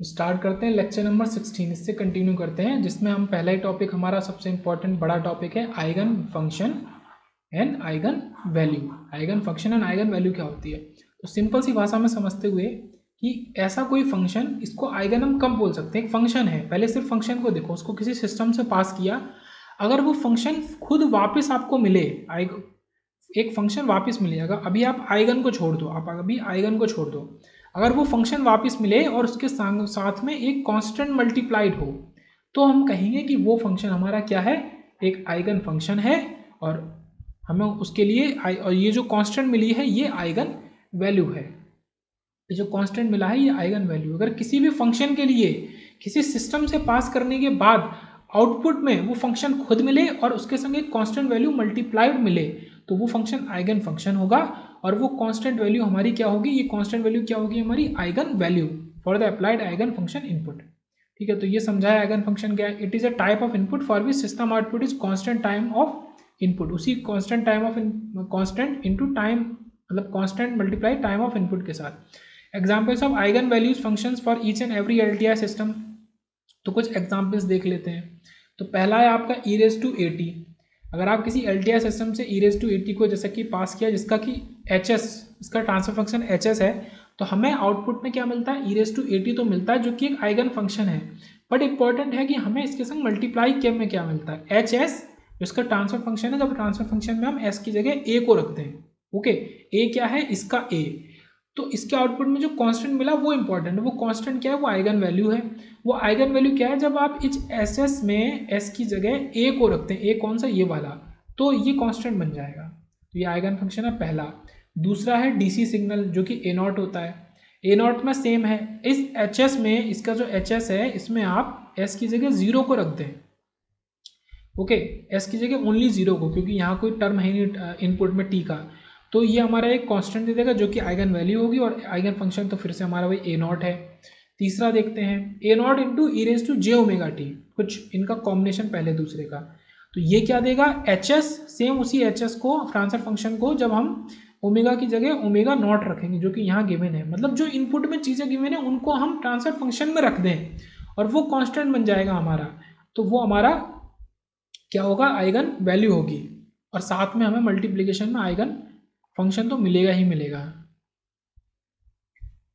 Start करते हैं lecture number 16, इससे कंटिन्यू करते हैं, जिसमें हम पहला ही टॉपिक हमारा सबसे इंपॉर्टेंट बड़ा टॉपिक है eigen function and eigen value. Eigen function and eigen value क्या होती है, तो सिंपल सी भाषा में समझते हुए कि ऐसा कोई फंक्शन, इसको आइगन हम कब बोल सकते हैं। एक फंक्शन है, पहले सिर्फ फंक्शन को देखो, उसको किसी सिस्टम से पास किया, अगर वो फंक्शन खुद वापस आपको मिले, एक फंक्शन वापस मिलेगा, अभी आप आइगन को छोड़ दो, आप अभी आइगन को छोड़ दो, अगर वो फंक्शन वापस मिले और उसके साथ में एक कांस्टेंट मल्टीप्लाइड हो, तो हम कहेंगे कि वो फंक्शन हमारा क्या है, एक आइगन फंक्शन है, और हमें उसके लिए और ये जो कांस्टेंट मिली है ये आइगन वैल्यू है। ये जो कांस्टेंट मिला है ये आइगन वैल्यू, अगर किसी भी फंक्शन के लिए किसी सिस्टम से पास करने के बाद आउटपुट में वो फंक्शन खुद मिले और उसके संग एक कांस्टेंट वैल्यू मल्टीप्लाइड मिले, तो वो फंक्शन आइगन फंक्शन होगा, और वो कांस्टेंट वैल्यू हमारी क्या होगी, ये कांस्टेंट वैल्यू क्या होगी हमारी, eigen value for the applied eigen function input. ठीक है, तो ये समझा है आइगन फंक्शन क्या है। It is a type of input for which system output is constant time of input, उसी constant time of constant into time, मतलब constant multiply time of input के साथ। Examples of eigen values functions for each and every LTI system, तो कुछ examples देख लेते हैं। तो पहला है आपका ई रेज टू ए टी। अगर आप किसी एलटीआई सिस्टम से ई रेज टू ए टी को जैसे कि पास किया, जिसका कि एच एस, इसका ट्रांसफर फंक्शन एच एस है, तो हमें आउटपुट में क्या मिलता है, ई रेज टू ए टी तो मिलता है, जो कि एक आइगन फंक्शन है। बट इंपॉर्टेंट है कि हमें इसके संग मल्टीप्लाई के में क्या मिलता है, एच एस, इसका ट्रांसफर फंक्शन है, जब ट्रांसफर फंक्शन में हम एस की जगह ए को रखते हैं। ओके, ए क्या है, इसका ए, तो इसके आउटपुट में जो कांस्टेंट मिला वो इंपॉर्टेंट है। वो कांस्टेंट क्या है, वो आइगन वैल्यू है। वो आइगन वैल्यू क्या है, जब आप इस एस एस में एस की जगह ए को रखते हैं, ए कौन सा, ये वाला, तो ये कांस्टेंट बन जाएगा। तो ये आइगन फंक्शन है पहला। दूसरा है डीसी सिग्नल, जो कि ए नॉट होता है। ए नॉट में सेम है, इस एच एस में, इसका जो एच एस है, इसमें आप एस की जगह जीरो को रख दें। ओके, एस की जगह ओनली जीरो को, क्योंकि यहाँ कोई टर्म है नहीं इनपुट में टी का, तो ये हमारा एक कांस्टेंट दे देगा, जो कि आइगन वैल्यू होगी, और आइगन फंक्शन तो फिर से हमारा वही ए नॉट है। तीसरा देखते हैं, A naught into E raise to J omega T, कुछ इनका कॉम्बिनेशन पहले दूसरे का, तो ये क्या देगा, एच एस, सेम उसी एच एस को, ट्रांसफर फंक्शन को, जब हम ओमेगा की जगह ओमेगा नॉट रखेंगे, जो कि यहाँ गिवन है, मतलब जो इनपुट में चीज़ें गिवन है उनको हम ट्रांसफर फंक्शन में रख दें, और वो कांस्टेंट बन जाएगा हमारा, तो वो हमारा क्या होगा, आइगन वैल्यू होगी, और साथ में हमें मल्टीप्लिकेशन में आइगन फंक्शन तो मिलेगा ही मिलेगा।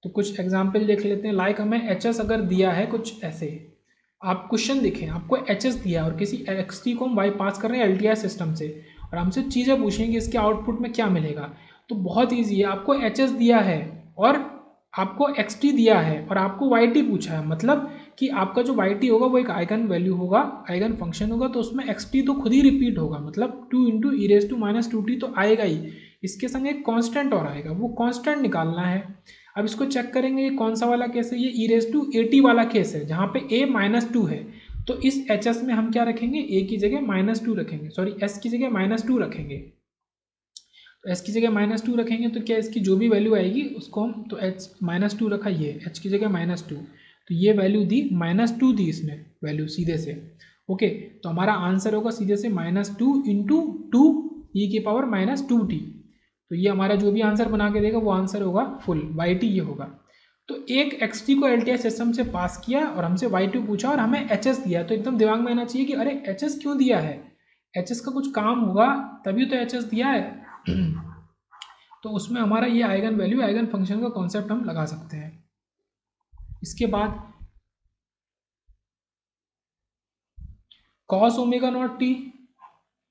तो कुछ एग्जाम्पल देख लेते हैं। लाइक हमें एच एस अगर दिया है कुछ ऐसे, आप क्वेश्चन देखें, आपको एच एस दिया है और किसी एक्स टी को हम वाई पास कर रहे हैं एल सिस्टम से, और हमसे चीज़ें पूछेंगे इसके आउटपुट में क्या मिलेगा, तो बहुत ईजी है। आपको एच एस दिया है और आपको एक्स टी दिया है और आपको वाई टी पूछा है, मतलब कि आपका जो वाई टी होगा वो एक आइगन वैल्यू होगा, आइगन फंक्शन होगा, तो उसमें एक्स टी तो खुद ही रिपीट होगा, मतलब two into E raise to minus two t तो आएगा ही, इसके संग एक कांस्टेंट और आएगा, वो कांस्टेंट निकालना है। अब इसको चेक करेंगे, ये कौन सा वाला केस है, ये ई रेज टू ए टी वाला केस है, जहाँ पे ए माइनस टू है, तो इस एच एस में हम क्या रखेंगे, ए की जगह माइनस टू रखेंगे, सॉरी एस की जगह माइनस टू रखेंगे। तो एस की जगह माइनस टू रखेंगे तो क्या इसकी जो भी वैल्यू आएगी उसको हम, तो एच माइनस टू रखा, ये एच की जगह माइनस टू, तो ये वैल्यू दी माइनस टू दी इसने वैल्यू सीधे से। ओके, तो हमारा आंसर होगा सीधे से माइनस टू इंटू टू ई की पावर माइनस टू टी, तो ये हमारा जो भी आंसर बना के देगा वो आंसर होगा फुल वाई टी, ये होगा। तो एक एक्स टी को एल टी आई सिस्टम से पास किया और हमसे वाई टी पूछा और हमें एच एस दिया, तो एकदम दिमाग में आना चाहिए कि अरे एच एस क्यों दिया है, एच एस का कुछ काम होगा तभी तो एच एस दिया है। तो उसमें हमारा ये आइगन वैल्यू, आइगन फंक्शन का कॉन्सेप्ट हम लगा सकते हैं। इसके बाद cos omega naught t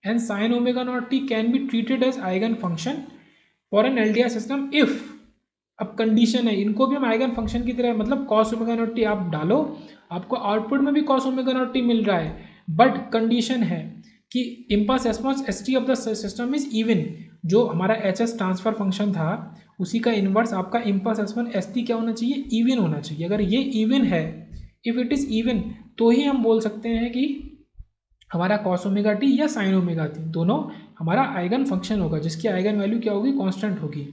and sin omega naught t can be treated as eigen function for an LTI system if, अब कंडीशन है, इनको भी हम आइगन फंक्शन की तरह, मतलब cos ओमेगा नॉट टी आप डालो, आपको आउटपुट में भी cos ओमेगा नॉट टी मिल रहा है, बट कंडीशन है कि impulse response S T of the system is even, जो हमारा एच एस ट्रांसफर फंक्शन था उसी का इन्वर्स आपका इम्पल्स रेस्पॉन्स एस टी क्या होना चाहिए, इवन होना चाहिए। अगर ये इवन है, इफ इट इज इवन, तो ही हम बोल सकते हैं कि हमारा cos ओमेगा टी या sin ओमेगा टी दोनों हमारा आइगन फंक्शन होगा, जिसकी आइगन वैल्यू क्या होगी, कांस्टेंट होगी।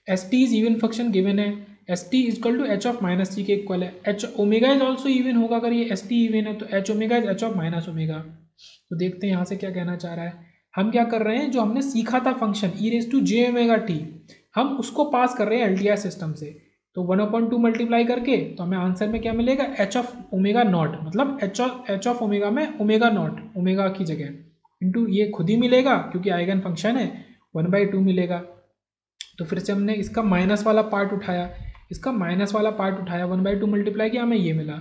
S T is even function given है, S T is equal to H of minus T के इक्वल है, H omega is also even होगा, अगर ये एस टी इवन है तो H omega is H of minus omega. तो देखते हैं यहाँ से क्या कहना चाह रहा है। हम क्या कर रहे हैं, जो हमने सीखा था function e raise to J omega t, हम उसको पास कर रहे हैं एल टी आई सिस्टम से। तो 1/2 मल्टीप्लाई करके तो हमें आंसर में क्या मिलेगा, एच ऑफ ओमेगा नॉट, मतलब एच ऑफ ओमेगा में ओमेगा नॉट, ओमेगा की जगह इंटू ये खुद ही मिलेगा क्योंकि आइगन फंक्शन है, 1/2 मिलेगा। तो फिर से हमने इसका माइनस वाला पार्ट उठाया, इसका माइनस वाला पार्ट उठाया, 1/2 मल्टीप्लाई किया, हमें ये मिला।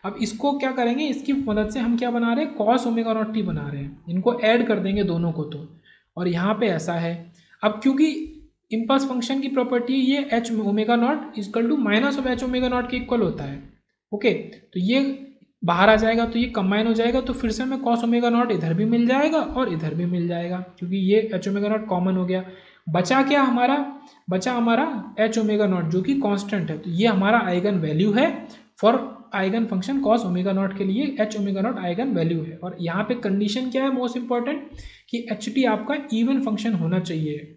अब इसको क्या करेंगे, इसकी मदद से हम क्या बना रहे हैं, कॉस ओमेगा नॉट टी बना रहे हैं, इनको ऐड कर देंगे दोनों को तो, और यहाँ पे ऐसा है। अब क्योंकि इम्पल्स फंक्शन की प्रॉपर्टी ये h omega naught equal to minus of h omega naught के इक्वल होता है। ओके, तो ये बाहर आ जाएगा तो ये कंबाइन हो जाएगा, तो फिर से हमें कॉस ओमेगा नॉट इधर भी मिल जाएगा और इधर भी मिल जाएगा क्योंकि ये एच ओमेगा नॉट कॉमन हो गया। बचा क्या हमारा, बचा हमारा एच ओमेगा नॉट जो कि कांस्टेंट है, तो ये हमारा आइगन वैल्यू है for eigen function cos omega naught के लिए H omega not eigen value है। और यहाँ पे कंडीशन क्या है मोस्ट इंपॉर्टेंट, कि एच टी आपका इवन फंक्शन होना चाहिए।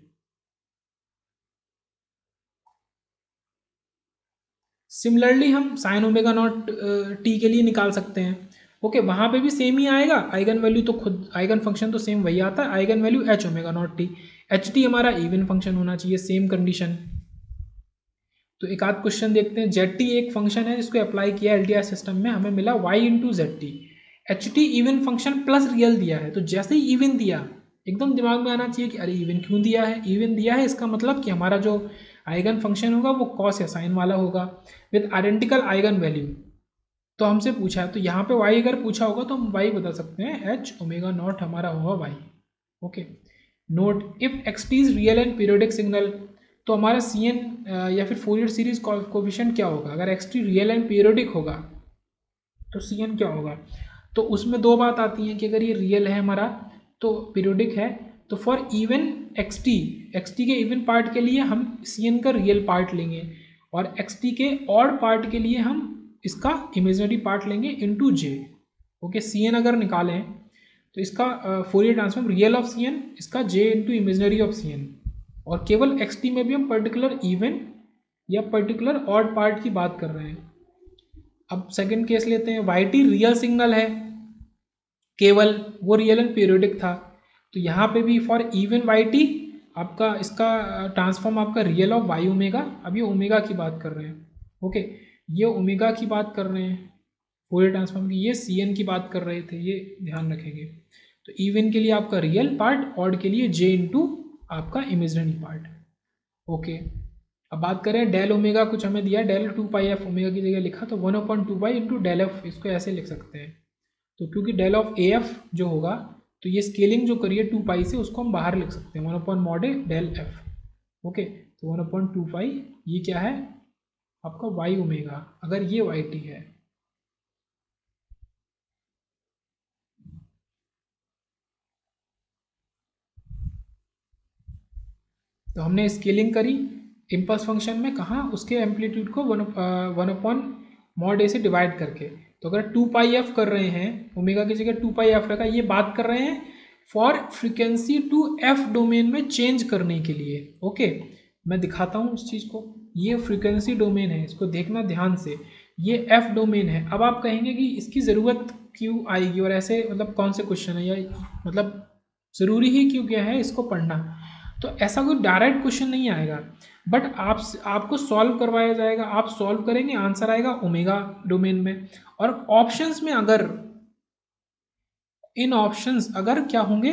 सिमिलरली हम साइन ओमेगा नॉट टी के लिए निकाल सकते हैं। ओके, वहाँ पे भी सेम ही आएगा, आइगन वैल्यू तो खुद आइगन फंक्शन तो सेम वही आता है, eigen value H omega naught T, h T हमारा इवन फंक्शन होना चाहिए, सेम कंडीशन। तो एक आध क्वेश्चन देखते हैं। जेड टी एक फंक्शन है जिसको अप्लाई किया एलटीआर सिस्टम में, हमें मिला y into z t, h t even function plus real दिया है, तो जैसे ही इवन दिया एकदम दिमाग में आना चाहिए कि अरे इवन क्यों दिया है, इवन दिया है इसका मतलब कि हमारा जो आइगन फंक्शन होगा वो कॉस या साइन वाला होगा विद आइडेंटिकल आइगन वैल्यू। तो हमसे पूछा है, तो यहाँ पे y अगर पूछा होगा तो हम y बता सकते हैं, एच ओमेगा नॉट हमारा होगा y। Okay, note if x T is real and periodic signal, तो हमारा सी एन या फिर फोरियर सीरीज कोफिशिएंट क्या होगा, अगर x T real and periodic होगा तो सी एन क्या होगा। तो उसमें दो बात आती हैं कि अगर ये रियल है हमारा तो पीरियोडिक है, तो फॉर इवन एक्स टी के इवन पार्ट के लिए हम सी एन का रियल पार्ट लेंगे, और एक्स टी के ऑड पार्ट के लिए हम इसका इमेजिनरी पार्ट लेंगे into J. Okay, C N अगर निकालें तो इसका Fourier transform real of C N, इसका J into imaginary of C N, और केवल एक्स टी में भी हम पर्टिकुलर इवन या पर्टिकुलर ऑड पार्ट की बात कर रहे हैं। अब सेकंड केस लेते हैं, वाई टी रियल सिग्नल है, केवल वो रियल एंड पीरियोडिक था, तो यहाँ पे भी फॉर इवन वाई टी आपका इसका ट्रांसफॉर्म आपका रियल ऑफ वाई ओमेगा, अब ये ओमेगा की बात कर रहे हैं। ओके, ये ओमेगा की बात कर रहे हैं फोरियर ट्रांसफॉर्म की, ये सी एन की बात कर रहे थे, ये ध्यान रखेंगे। तो इवन के लिए आपका रियल पार्ट, ऑड के लिए जे इंटू आपका इमेजिनरी पार्ट। ओके, अब बात करें डेल ओमेगा, कुछ हमें दिया डेल 2 पाई एफ, ओमेगा की जगह लिखा तो 1/2 पाई इंटू डेल एफ, इसको ऐसे लिख सकते हैं। तो क्योंकि डेल ऑफ ए एफ जो होगा, तो ये स्केलिंग जो करिए 2 पाई से, उसको हम बाहर लिख सकते हैं 1/mod डेल एफ। ओके, तो 1/2 पाई ये क्या है आपका वाई ओमेगा, अगर ये वाई टी है। तो हमने स्केलिंग करी इम्पल्स फंक्शन में, कहाँ, उसके एम्पलीट्यूड को 1/mod ए से डिवाइड करके। तो अगर 2 पाई एफ कर रहे हैं, ओमेगा की जगह 2 पाई एफ रखा, ये बात कर रहे हैं for frequency to f domain में चेंज करने के लिए। ओके, मैं दिखाता हूँ उस चीज़ को, ये फ्रीक्वेंसी डोमेन है, इसको देखना ध्यान से, ये एफ डोमेन है। अब आप कहेंगे कि इसकी ज़रूरत क्यों आएगी, और ऐसे मतलब कौन से क्वेश्चन है, या मतलब ज़रूरी ही क्यों क्या है इसको पढ़ना। तो ऐसा कोई डायरेक्ट क्वेश्चन नहीं आएगा, बट आपको सॉल्व करवाया जाएगा, आप सॉल्व करेंगे, आंसर आएगा ओमेगा डोमेन में। और ऑप्शंस में अगर इन ऑप्शंस अगर क्या होंगे,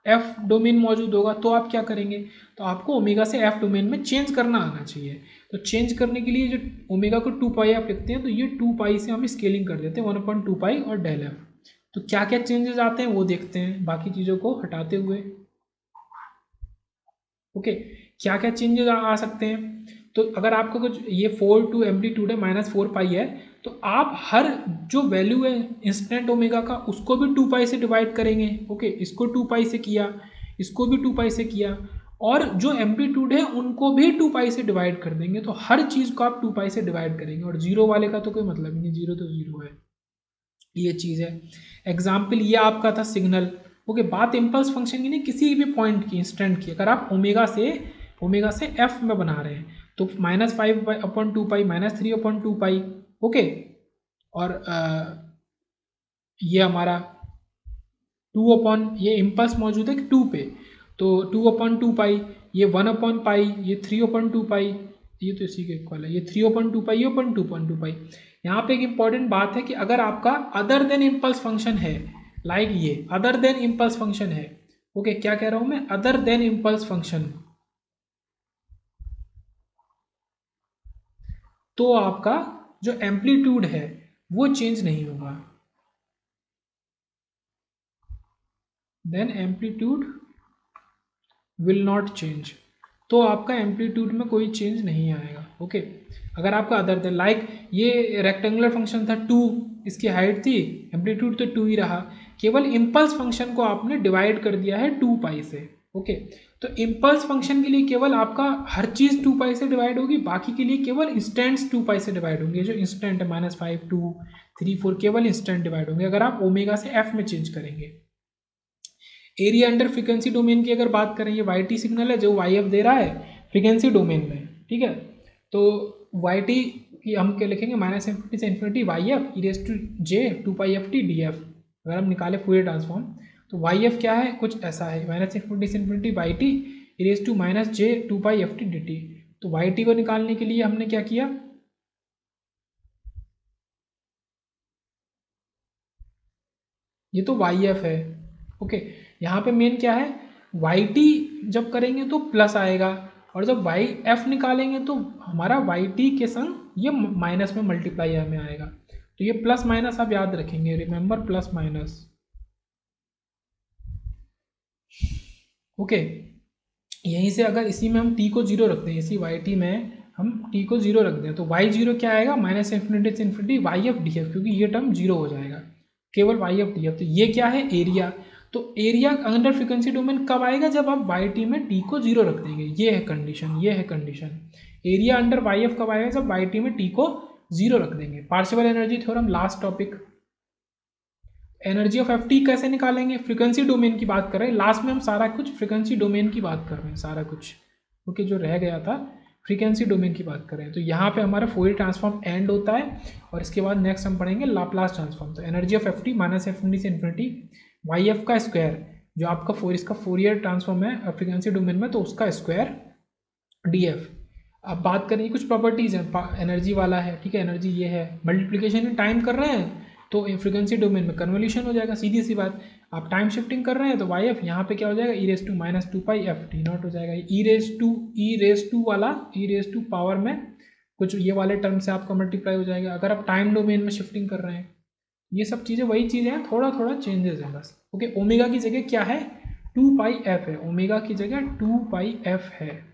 एफ डोमेन मौजूद होगा, तो आप क्या करेंगे, तो आपको ओमेगा से एफ डोमेन में चेंज करना आना चाहिए। तो चेंज करने के लिए जो ओमेगा को 2 पाई आप लिखते हैं, तो ये 2 पाई से हम स्केलिंग कर देते हैं 1/2 पाई और डेल एफ। तो क्या क्या चेंजेस आते हैं वो देखते हैं, बाकी चीज़ों को हटाते हुए। ओके, क्या क्या चेंजेस आ सकते हैं, तो अगर आपका कुछ ये 4 एम्पलीट्यूड है, -4 पाई है, तो आप हर जो वैल्यू है इंस्टेंट ओमेगा का, उसको भी 2 पाई से डिवाइड करेंगे। ओके, इसको 2 पाई से किया, इसको भी 2 पाई से किया, और जो एम्पलीट्यूड है उनको भी 2 पाई से डिवाइड कर देंगे। तो हर चीज़ को आप 2 पाई से डिवाइड करेंगे, और जीरो वाले का तो कोई मतलब ही नहीं, जीरो तो जीरो है, ये चीज़ है। एग्जाम्पल ये आपका था सिग्नल। ओके, बात इम्पल्स फंक्शन की नहीं, किसी भी पॉइंट की, इंस्टेंट की, अगर आप ओमेगा से एफ में बना रहे हैं, तो -5/2 पाई, -3/2 पाई। ओके, और ये हमारा ये इम्पल्स मौजूद है 2 पे, तो 2/2 पाई, ये 1/पाई, ये 3/2 पाई, ये तो इसी के इक्वल है, ये 3/2 पाई, ये अपन 2/2 पाई। यहाँ पे एक इंपॉर्टेंट बात है कि अगर आपका अदर देन इम्पल्स फंक्शन है, लाइक ये अदर देन इम्पल्स फंक्शन है, ओके क्या कह रहा हूं मैं, अदर देन इम्पल्स फंक्शन, तो आपका जो एम्पलीट्यूड है वो चेंज नहीं होगा, then amplitude will not change, तो आपका एम्पलीट्यूड में कोई चेंज नहीं आएगा। ओके अगर आपका अदर देन, लाइक ये रेक्टेंगुलर फंक्शन था 2, इसकी हाइट थी, एम्पलीट्यूड तो 2 ही रहा, केवल इम्पल्स फंक्शन को आपने डिवाइड कर दिया है 2 पाई से। ओके तो इम्पल्स फंक्शन के लिए केवल आपका हर चीज़ 2 पाई से डिवाइड होगी, बाकी के लिए केवल इंस्टेंट्स 2 पाई से डिवाइड होंगे, जो इंस्टेंट है -5 2 3 4 केवल इंस्टेंट डिवाइड होंगे अगर आप ओमेगा से एफ में चेंज करेंगे। एरिया अंडर फ्रीक्वेंसी डोमेन की अगर बात करें, ये वाई टी सिग्नल है जो वाई एफ दे रहा है फ्रीक्वेंसी डोमेन में, ठीक है। तो वाई टी की हम क्या लिखेंगे, -∞ से infinity Y F e⁻j 2π/ft df। अगर हम निकाले फूरियर ट्रांसफॉर्म तो वाई एफ क्या है, कुछ ऐसा है, -∞ से infinity Y T e⁻j 2π/ft dt। तो वाई टी को निकालने के लिए हमने क्या किया, ये तो वाई एफ है। ओके यहाँ पे मेन क्या है, वाई टी जब करेंगे तो प्लस आएगा, और जब वाई एफ निकालेंगे तो हमारा वाई टी के संग ये माइनस में मल्टीप्लाई में आएगा। तो ये प्लस माइनस आप याद रखेंगे, रिमेंबर प्लस माइनस। ओके यहीं से अगर इसी में हम टी को 0 रखते हैं, इसी वाई टी में हम टी को 0 रख दें तो वाई 0 क्या आएगा, -∞ से infinity Y F D F, क्योंकि ये टर्म 0 हो जाएगा, केवल वाई एफ डी एफ। तो ये क्या है, एरिया। तो एरिया अंडर फ्रीक्वेंसी डोमेन कब आएगा, जब आप वाई टी में टी को 0 रख देंगे, ये है कंडीशन, ये है condition. Area under Y F कब आएगा, जब वाई टी में टी को 0 रख देंगे। Partial energy theorem last topic. Energy of F T कैसे निकालेंगे, फ्रीक्वेंसी डोमेन की बात कर रहे हैं, लास्ट में हम सारा कुछ फ्रीक्वेंसी डोमेन की बात कर रहे हैं, सारा कुछ। ओके जो रह गया था फ्रीक्वेंसी डोमेन की बात कर रहे हैं। तो यहाँ पे हमारा फूरियर ट्रांसफॉर्म एंड होता है, और इसके बाद नेक्स्ट हम पढ़ेंगे लाप्लास ट्रांसफॉर्म। तो एनर्जी ऑफ एफ टी -∞ से इन्फिनिटी वाई एफ का स्क्वायर, जो आपका इसका फूरियर ट्रांसफॉर्म है फ्रीक्वेंसी डोमेन में, तो उसका स्क्वायर डी एफ। अब बात करें कुछ प्रॉपर्टीज़ हैं, एनर्जी वाला है, ठीक है, एनर्जी ये है, मल्टीप्लीकेशन इन टाइम कर रहे हैं तो फ्रीक्वेंसी डोमेन में कन्वोल्यूशन हो जाएगा, सीधी सी बात। आप टाइम शिफ्टिंग कर रहे हैं तो वाई एफ यहाँ पे क्या हो जाएगा, e⁻²π/ft0 हो जाएगा। e⁻² वाला e⁻² पावर में कुछ ये वाले टर्म से आपका मल्टीप्लाई हो जाएगा अगर आप टाइम डोमेन में शिफ्टिंग कर रहे हैं। ये सब चीज़ें वही चीज़ें हैं, थोड़ा थोड़ा चेंजेस हैं बस। ओके ओमेगा की जगह क्या है, 2πf है, ओमेगा की जगह 2πf है।